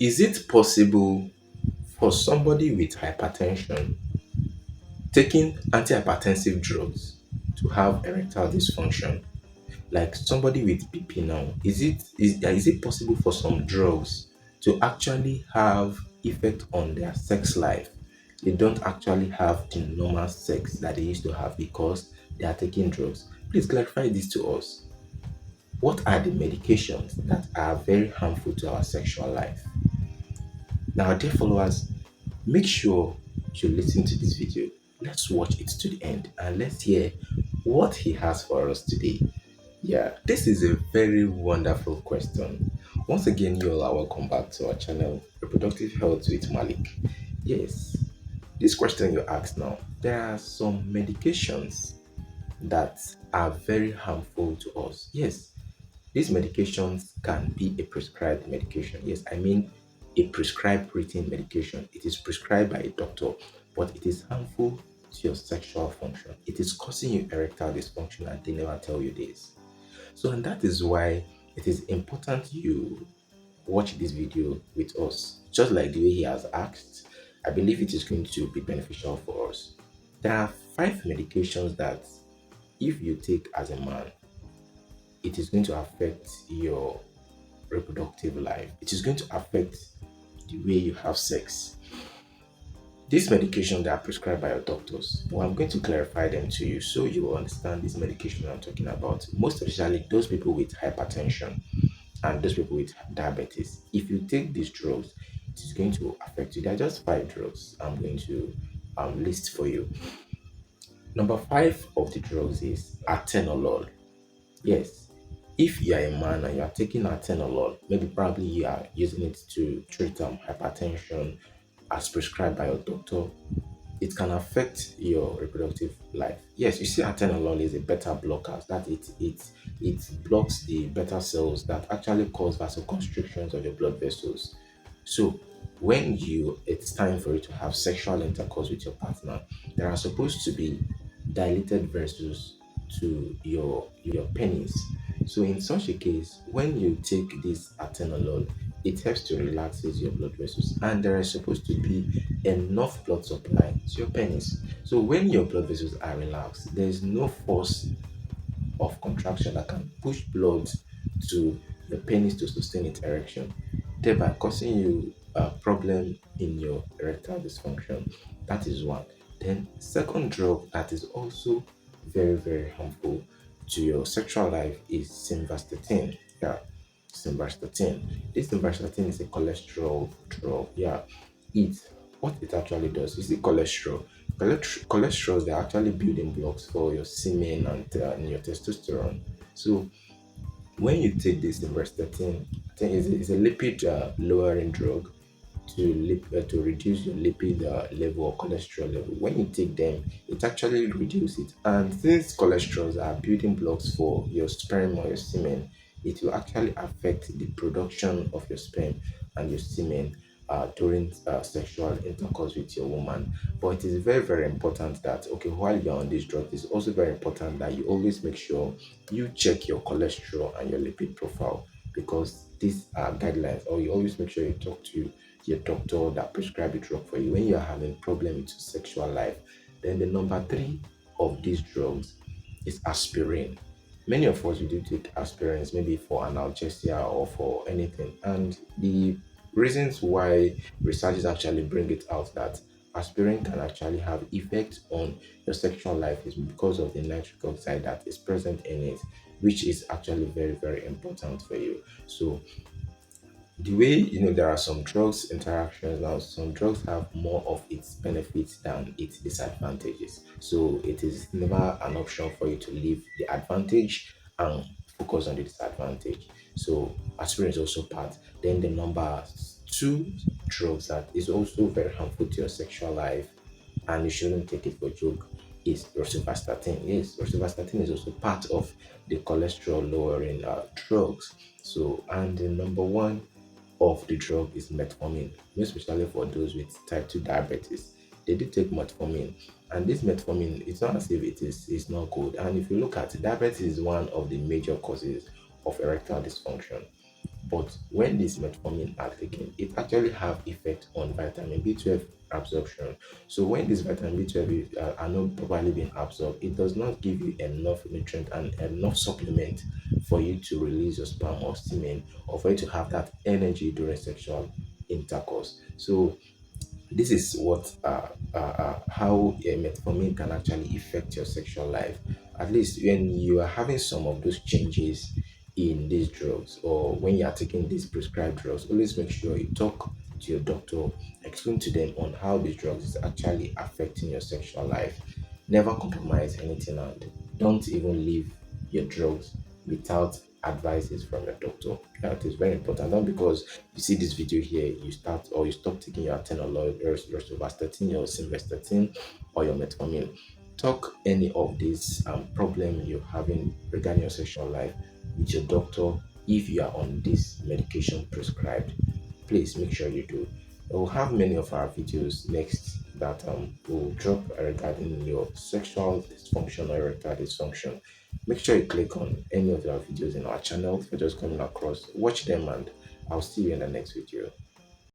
Is it possible for somebody with hypertension taking antihypertensive drugs to have erectile dysfunction? Like somebody with BP now, is it possible for some drugs to actually have effect on their sex life? They don't actually have the normal sex that they used to have because they are taking drugs. Please clarify this to us. What are the medications that are very harmful to our sexual life? Now, dear followers, make sure you listen to this video. Let's watch it to the end and let's hear what he has for us today. Yeah, this is a very wonderful question. Once again, you all are welcome back to our channel, Reproductive Health with Malik. Yes, this question you asked now, there are some medications that are very harmful to us. Yes, these medications can be a prescribed medication. Yes, I mean a prescribed written medication. It is prescribed by a doctor, but it is harmful to your sexual function. It is causing you erectile dysfunction and they never tell you this. So, and that is why it is important you watch this video with us. Just like the way he has asked, I believe it is going to be beneficial for us. There are five medications that, if you take as a man, it is going to affect your reproductive life. It is going to affect the way you have sex. These medications that are prescribed by your doctors, but I'm going to clarify them to you so you will understand this medication I'm talking about. Most especially those people with hypertension and those people with diabetes. If you take these drugs, it is going to affect you. There are just five drugs I'm going to list for you. Number five of the drugs is atenolol. Yes, if you are a man and you are taking atenolol, maybe probably you are using it to treat hypertension as prescribed by your doctor, it can affect your reproductive life. Yes, you see, atenolol is a beta blocker that it blocks the beta cells that actually cause vasoconstrictions of your blood vessels. So when it's time for you to have sexual intercourse with your partner, there are supposed to be dilated vessels to your penis. So in such a case, when you take this atenolol, it helps to relaxes your blood vessels, and there is supposed to be enough blood supply to your penis. So when your blood vessels are relaxed, there is no force of contraction that can push blood to the penis to sustain its erection, thereby causing you a problem in your erectile dysfunction. That is one. Then, second drug that is also very, very harmful to your sexual life is simvastatin. Yeah, simvastatin. This simvastatin is a cholesterol drug. Yeah, it what it actually does is the cholesterol. Cholesterols, they're actually building blocks for your semen and your testosterone. So when you take this simvastatin, I think it's a lipid lowering drug to reduce your lipid level or cholesterol level. When you take them, it actually reduces it. And since cholesterols are building blocks for your sperm or your semen, it will actually affect the production of your sperm and your semen during sexual intercourse with your woman. But it is very, very important that, okay, while you're on this drug, it's also very important that you always make sure you check your cholesterol and your lipid profile, because these are guidelines, or you always make sure you talk to your doctor that prescribe a drug for you when you are having problem with your sexual life. Then the number three of these drugs is aspirin. Many of us we do take aspirins maybe for analgesia or for anything, and the reasons why researchers actually bring it out that aspirin can actually have effect on your sexual life is because of the nitric oxide that is present in it, which is actually very, very important for you. So the way, there are some drugs interactions now, some drugs have more of its benefits than its disadvantages, so it is never an option for you to leave the advantage and focus on the disadvantage. So aspirin is also part. Then the number two drugs that is also very harmful to your sexual life, and you shouldn't take it for joke, is rosuvastatin. Yes, rosuvastatin is also part of the cholesterol lowering drugs. So, and the number one of the drug is metformin, most especially for those with type 2 diabetes. They do take metformin, and this metformin, it's not as if it's not good. And if you look at it, diabetes is one of the major causes of erectile dysfunction. But when this metformin are taken, it actually have effect on vitamin B12 absorption. So when this vitamin B12 are not properly being absorbed, it does not give you enough nutrient and enough supplement for you to release your sperm or semen, or for you to have that energy during sexual intercourse. So this is what how metformin can actually affect your sexual life. At least when you are having some of those changes in these drugs, or when you are taking these prescribed drugs, always make sure you talk to your doctor, explain to them on how these drugs is actually affecting your sexual life. Never compromise anything, and don't even leave your drugs without advices from your doctor. That is very important. Not because you see this video here, you start or you stop taking your atenolol, your rosuvastatin, your simvastatin, or your metformin. Talk any of these problem you're having regarding your sexual life with your doctor if you are on this medication prescribed. Please make sure you do. We'll have many of our videos next that will drop regarding your sexual dysfunction or erectile dysfunction. Make sure you click on any of our videos in our channel. If you're just coming across, watch them, and I'll see you in the next video.